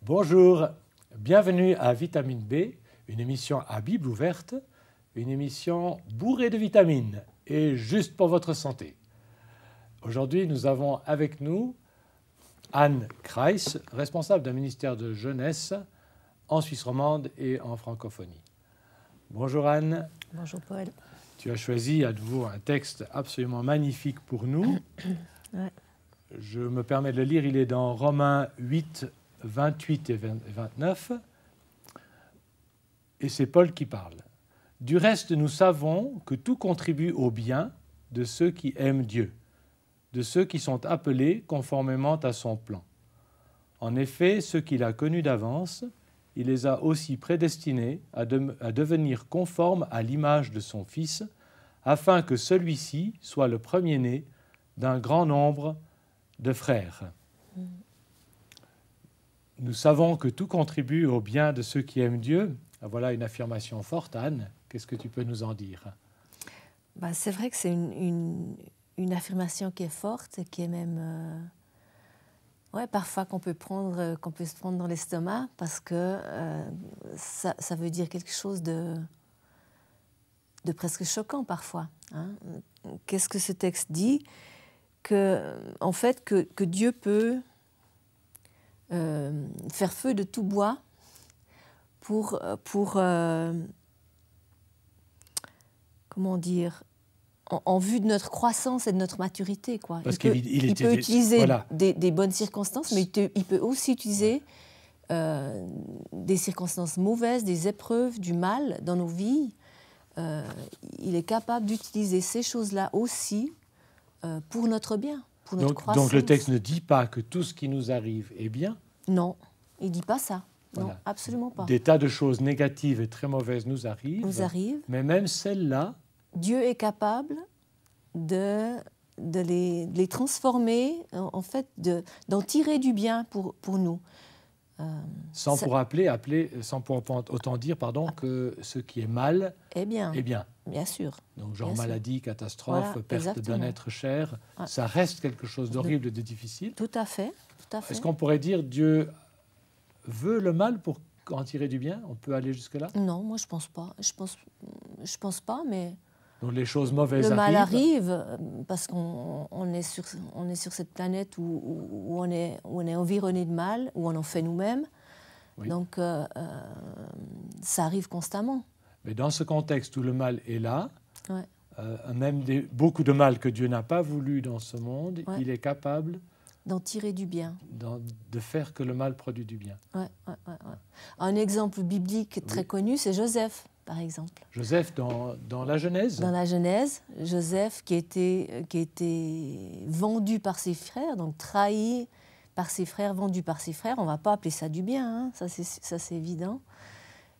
Bonjour, bienvenue à Vitamine B, une émission à Bible ouverte, une émission bourrée de vitamines et juste pour votre santé. Aujourd'hui, nous avons avec nous Anne Kreis, responsable d'un ministère de jeunesse en Suisse romande et en francophonie. Bonjour Anne. Bonjour Paul. Tu as choisi à nouveau un texte absolument magnifique pour nous. Ouais. Je me permets de le lire, il est dans Romains 8, 28 et 29. Et c'est Paul qui parle. « Du reste, nous savons que tout contribue au bien de ceux qui aiment Dieu, de ceux qui sont appelés conformément à son plan. En effet, ceux qu'il a connus d'avance, il les a aussi prédestinés à devenir conformes à l'image de son Fils, afin que celui-ci soit le premier-né d'un grand nombre de frères. » Nous savons que tout contribue au bien de ceux qui aiment Dieu. Voilà une affirmation forte, Anne. Qu'est-ce que tu peux nous en dire? C'est vrai que c'est une affirmation qui est forte et qui est même... parfois qu'on peut se prendre dans l'estomac parce que ça veut dire quelque chose de presque choquant parfois. Hein. Qu'est-ce que ce texte dit? En fait, que Dieu peut faire feu de tout bois pour comment dire, en vue de notre croissance et de notre maturité, quoi. Parce il peut utiliser des bonnes circonstances, mais il peut aussi utiliser des circonstances mauvaises, des épreuves, du mal dans nos vies. Il est capable d'utiliser ces choses-là aussi pour notre bien, pour notre croissance. Donc le texte ne dit pas que tout ce qui nous arrive est bien? Non, il ne dit pas ça. Voilà. Non, absolument pas. Des tas de choses négatives et très mauvaises nous arrivent. Mais même celles-là... Dieu est capable de les transformer, en fait, d'en tirer du bien pour nous. Sans pour autant dire que ce qui est mal est bien. Bien sûr. Donc genre maladie, catastrophe, perte d'un être cher, ça reste quelque chose d'horrible et de difficile. Tout à fait. Est-ce qu'on pourrait dire Dieu veut le mal pour en tirer du bien? On peut aller jusque-là? Non, moi je pense pas. Je pense pas, mais... Donc les choses mauvaises arrivent. Le mal arrive parce qu'on est sur cette planète où on est environné de mal, où on en fait nous-mêmes. Oui. Donc ça arrive constamment. Mais dans ce contexte où le mal est là, même beaucoup de mal que Dieu n'a pas voulu dans ce monde, il est capable d'en tirer du bien. De faire que le mal produit du bien. Un exemple biblique très connu, c'est Joseph, par exemple. Joseph dans la Genèse? Dans la Genèse, Joseph qui était vendu par ses frères, donc trahi par ses frères, vendu par ses frères. On ne va pas appeler ça du bien, hein, ça c'est évident.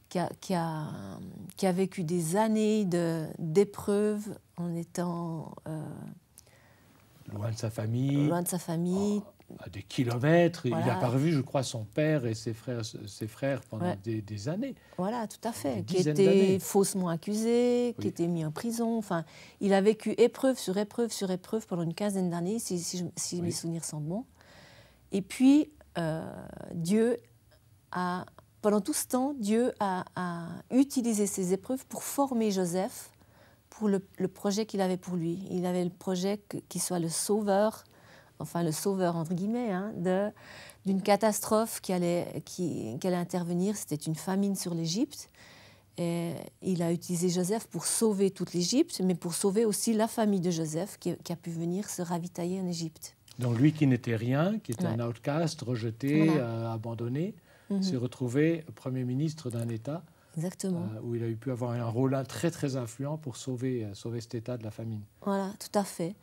Qui a vécu des années d'épreuves en étant... loin de sa famille. À des kilomètres. Voilà. Il n'a pas revu, je crois, son père et ses frères pendant des années. Voilà, tout à fait. Qui était faussement accusé, qui était mis en prison. Enfin, il a vécu épreuve sur épreuve sur épreuve pendant une quinzaine d'années, si mes souvenirs sont bons. Et puis, pendant tout ce temps, Dieu a utilisé ces épreuves pour former Joseph pour le projet qu'il avait pour lui. Il avait le projet qu'il soit le sauveur, enfin le sauveur entre guillemets, hein, d'une catastrophe qui allait intervenir. C'était une famine sur l'Égypte. Et il a utilisé Joseph pour sauver toute l'Égypte, mais pour sauver aussi la famille de Joseph qui a pu venir se ravitailler en Égypte. Donc lui qui n'était rien, qui était un outcast, rejeté, abandonné, s'est retrouvé Premier ministre d'un État. Exactement. Où il a pu avoir un rôle très très influent pour sauver cet État de la famine. Voilà, tout à fait.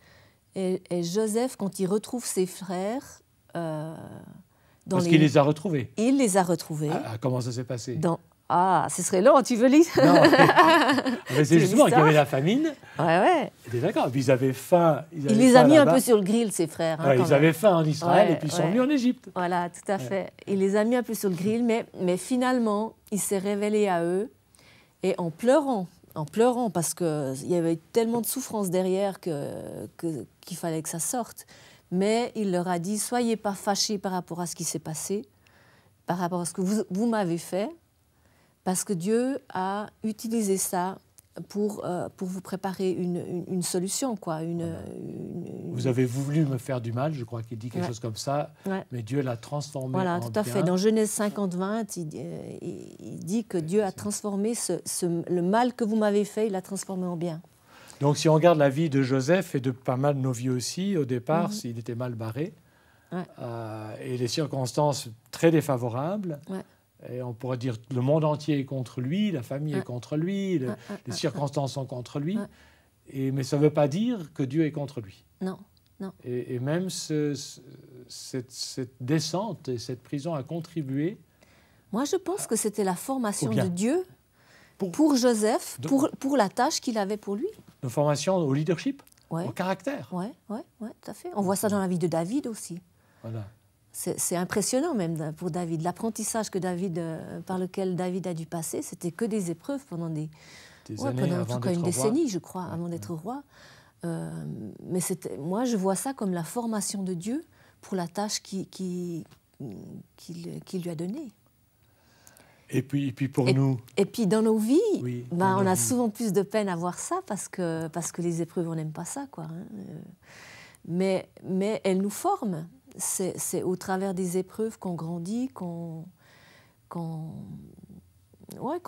Et Joseph, quand il retrouve ses frères... Parce qu'il les a retrouvés. Il les a retrouvés. Comment ça s'est passé? Ce serait long, tu veux lire? Non, mais c'est justement qu'il y avait la famine. Ouais. T'es d'accord? Puis ils avaient faim. Il les a mis un peu sur le grill, ses frères. Hein, ils avaient faim en Israël et puis ils sont venus en Égypte. Voilà, tout à fait. Il les a mis un peu sur le grill, mais finalement, il s'est révélé à eux. Et en pleurant, parce qu'il y avait tellement de souffrance derrière qu'il fallait que ça sorte. Mais il leur a dit, soyez pas fâchés par rapport à ce qui s'est passé. par rapport à ce que vous m'avez fait, parce que Dieu a utilisé ça pour vous préparer une solution, quoi. Vous avez voulu me faire du mal, je crois qu'il dit quelque Ouais. chose comme ça, Ouais. mais Dieu l'a transformé Voilà, en tout à bien. fait. Dans Genèse 50-20, il dit que Dieu a transformé le mal que vous m'avez fait, il l'a transformé en bien. Donc si on regarde la vie de Joseph et de pas mal de nos vies aussi, au départ, il était mal barré, Ouais. et les circonstances très défavorables. Ouais. Et on pourrait dire que le monde entier est contre lui, la famille Ouais. est contre lui, les circonstances sont contre lui. Ouais. Mais ça ne veut pas dire que Dieu est contre lui. Non, non. Et même cette descente et cette prison a contribué. Moi, je pense que c'était la formation Ou bien. de Dieu Pour- pour Joseph, De- pour la tâche qu'il avait pour lui. Une formation au leadership, Ouais. au caractère. Ouais, tout à fait. On voit ça dans la vie de David aussi. Voilà. C'est impressionnant même pour David. L'apprentissage par lequel David a dû passer, c'était que des épreuves pendant Des pendant années en avant tout cas d'être une roi. décennie, je crois, avant d'être roi. Mais moi, je vois ça comme la formation de Dieu pour la tâche qu'il lui a donnée. Et puis pour nous, Et puis dans nos vies, Oui, dans on nos a vies. souvent plus de peine à voir ça parce que les épreuves, on n'aime pas ça, quoi. Mais elles nous forment. C'est au travers des épreuves qu'on grandit, qu'on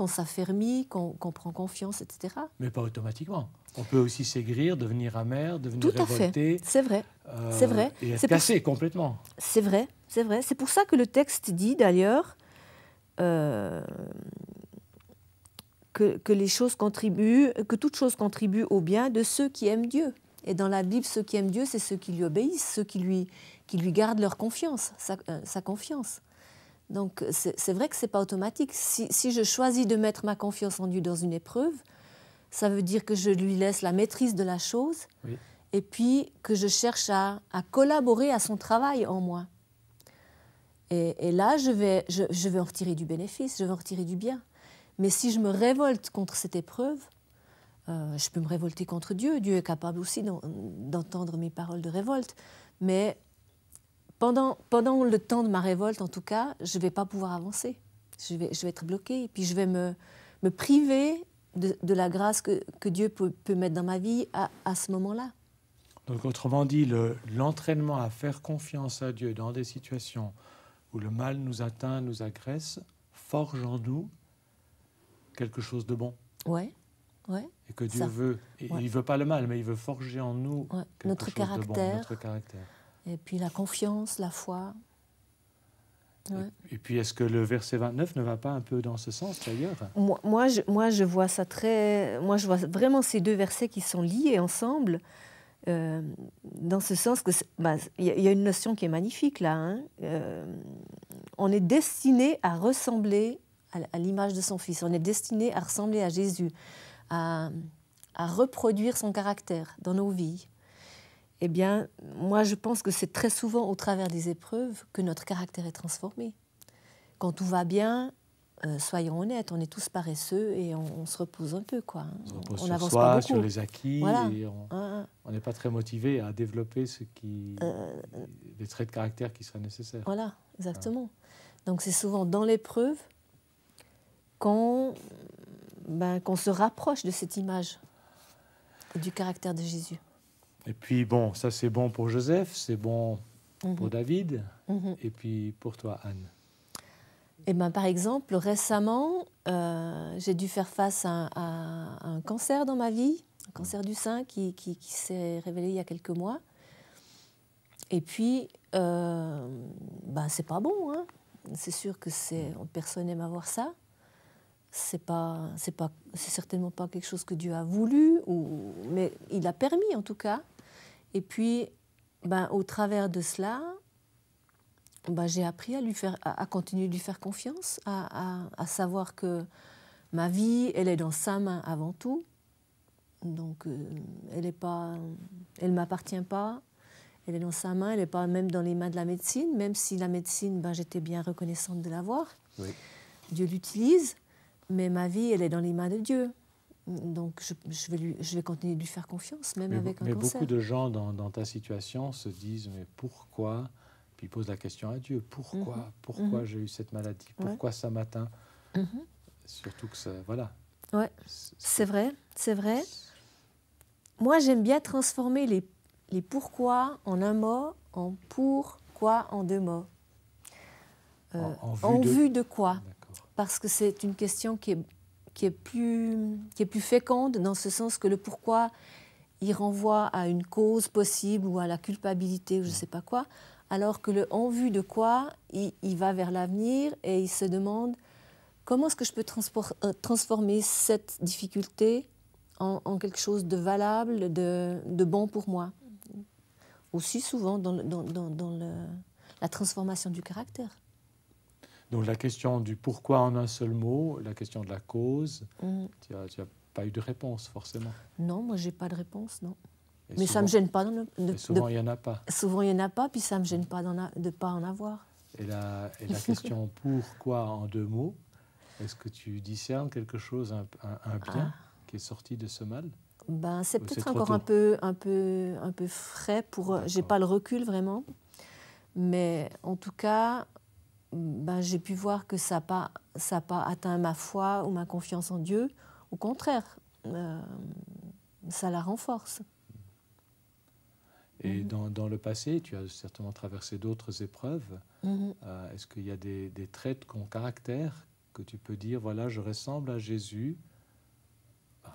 s'affermit, qu'on prend confiance, etc. mais pas automatiquement. On peut aussi s'aigrir, devenir amer, devenir Tout à révolté. fait, c'est vrai. C'est vrai. Et être C'est pour- cassé complètement. C'est vrai, c'est vrai. C'est pour ça que le texte dit d'ailleurs que les choses contribuent, que toute chose contribue au bien de ceux qui aiment Dieu. Et dans la Bible, ceux qui aiment Dieu, c'est ceux qui lui obéissent, ceux qui lui gardent leur confiance, sa confiance. Donc c'est vrai que c'est pas automatique. Si je choisis de mettre ma confiance en Dieu dans une épreuve, ça veut dire que je lui laisse la maîtrise de la chose, Oui. et puis que je cherche à collaborer à son travail en moi. Et là, je vais en retirer du bénéfice, je vais en retirer du bien. Mais si je me révolte contre cette épreuve, je peux me révolter contre Dieu. Dieu est capable aussi d'entendre mes paroles de révolte. Mais pendant le temps de ma révolte, en tout cas, je ne vais pas pouvoir avancer. Je vais être bloquée. Et puis je vais me priver de la grâce que Dieu peut mettre dans ma vie à ce moment-là. Donc autrement dit, l'entraînement à faire confiance à Dieu dans des situations où le mal nous atteint, nous agresse, forge en nous quelque chose de bon. Ouais. Et que Dieu Ça. veut. Et Ouais. il ne veut pas le mal, mais il veut forger en nous quelque Notre chose de bon, caractère. notre caractère. Et puis la confiance, la foi. Ouais. Et puis, est-ce que le verset 29 ne va pas un peu dans ce sens, d'ailleurs? Moi, je vois ça très... Moi, je vois vraiment ces deux versets qui sont liés ensemble, dans ce sens que... Il y a une notion qui est magnifique, là. Hein. On est destiné à ressembler à l'image de son Fils. On est destiné à ressembler à Jésus, à reproduire son caractère dans nos vies. Eh bien, moi, je pense que c'est très souvent au travers des épreuves que notre caractère est transformé. Quand tout va bien, soyons honnêtes, on est tous paresseux et on se repose un peu, quoi. On se repose On sur n'avance soi, pas beaucoup. sur les acquis, Voilà. et on n'est pas très motivé à développer les traits de caractère qui seraient nécessaires. Voilà, exactement. Donc c'est souvent dans l'épreuve qu'on se rapproche de cette image et du caractère de Jésus. Et puis, bon, ça c'est bon pour Joseph, c'est bon pour David, Mhm. et puis pour toi, Anne. Eh ben, par exemple, récemment, j'ai dû faire face à un cancer dans ma vie, un cancer du sein qui s'est révélé il y a quelques mois. Et puis, c'est pas bon, hein. C'est sûr que personne n'aime avoir ça. C'est certainement pas quelque chose que Dieu a voulu, mais il a permis en tout cas. Et puis, au travers de cela, j'ai appris à continuer de lui faire confiance, à savoir que ma vie, elle est dans sa main avant tout. Donc, elle m'appartient pas. Elle est dans sa main, elle n'est pas même dans les mains de la médecine, même si la médecine, j'étais bien reconnaissante de l'avoir. Oui. Dieu l'utilise, mais ma vie, elle est dans les mains de Dieu. Donc, je vais continuer de lui faire confiance, même avec un cancer. Beaucoup de gens dans ta situation se disent « mais pourquoi ?» puis il pose la question à Dieu. Pourquoi j'ai eu cette maladie? Pourquoi ça m'atteint? Surtout que ça, voilà. Ouais, c'est vrai. Moi, j'aime bien transformer les pourquoi en un mot, en pourquoi en deux mots. En vue de quoi? Parce que c'est une question qui est plus féconde, dans ce sens que le pourquoi, il renvoie à une cause possible ou à la culpabilité ou je ne sais pas quoi, alors que le en vue de quoi, il va vers l'avenir et il se demande comment est-ce que je peux transformer cette difficulté en quelque chose de valable, de bon pour moi. Aussi souvent dans la transformation du caractère. Donc la question du pourquoi en un seul mot, la question de la cause, tu n'as pas eu de réponse forcément. Non, moi je n'ai pas de réponse, non. Mais ça ne me gêne pas. Souvent il n'y en a pas. Souvent il n'y en a pas, puis ça ne me gêne pas de ne pas en avoir. Et la question pourquoi en deux mots, est-ce que tu discernes quelque chose, un bien qui est sorti de ce mal? C'est peut-être encore un peu frais pour. J'ai pas le recul vraiment, mais en tout cas, j'ai pu voir que ça n'a pas atteint ma foi ou ma confiance en Dieu. Au contraire, ça la renforce. Et dans le passé, tu as certainement traversé d'autres épreuves. Est-ce qu'il y a des traits de ton caractère que tu peux dire, voilà, je ressemble à Jésus,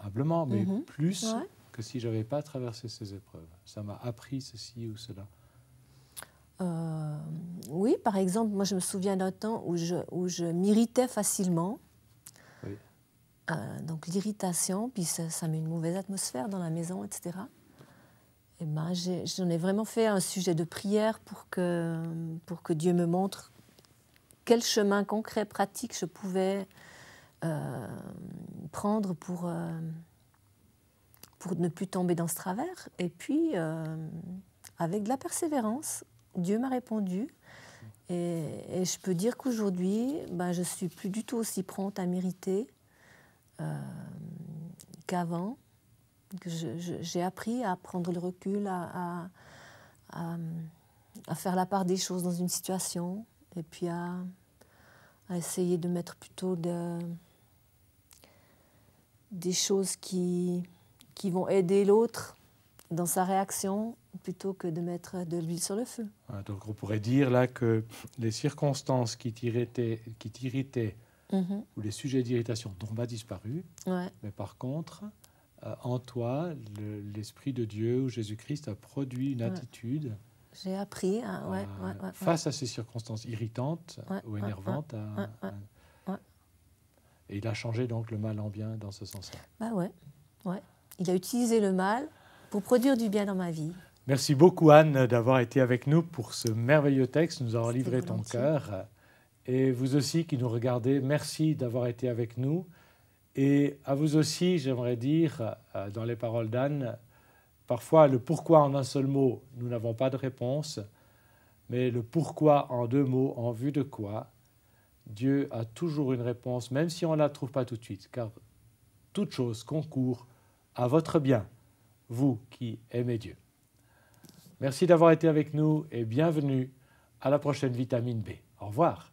humblement, mais plus que si je n'avais pas traversé ces épreuves? Ça m'a appris ceci ou cela. Oui, par exemple, moi je me souviens d'un temps où je m'irritais facilement. Oui. Donc l'irritation, puis ça met une mauvaise atmosphère dans la maison, etc. Et j'en ai vraiment fait un sujet de prière pour que Dieu me montre quel chemin concret, pratique je pouvais prendre pour ne plus tomber dans ce travers. Et puis, avec de la persévérance, Dieu m'a répondu. Et je peux dire qu'aujourd'hui, je ne suis plus du tout aussi prompte à m'irriter qu'avant. J'ai appris à prendre le recul, à faire la part des choses dans une situation, et puis à essayer de mettre plutôt des choses qui vont aider l'autre dans sa réaction, plutôt que de mettre de l'huile sur le feu. Donc on pourrait dire là que les circonstances qui t'irritaient ou les sujets d'irritation n'ont pas disparu, mais par contre, en toi, l'Esprit de Dieu ou Jésus-Christ a produit une attitude. J'ai appris face à ces circonstances irritantes ou énervantes. Et il a changé donc le mal en bien dans ce sens-là. Il a utilisé le mal pour produire du bien dans ma vie. Merci beaucoup Anne d'avoir été avec nous pour ce merveilleux texte, nous avons livré ton cœur. Et vous aussi qui nous regardez, merci d'avoir été avec nous. Et à vous aussi, j'aimerais dire, dans les paroles d'Anne, parfois le pourquoi en un seul mot, nous n'avons pas de réponse, mais le pourquoi en deux mots, en vue de quoi, Dieu a toujours une réponse, même si on ne la trouve pas tout de suite, car toute chose concourt à votre bien, vous qui aimez Dieu. Merci d'avoir été avec nous et bienvenue à la prochaine Vitamine B. Au revoir.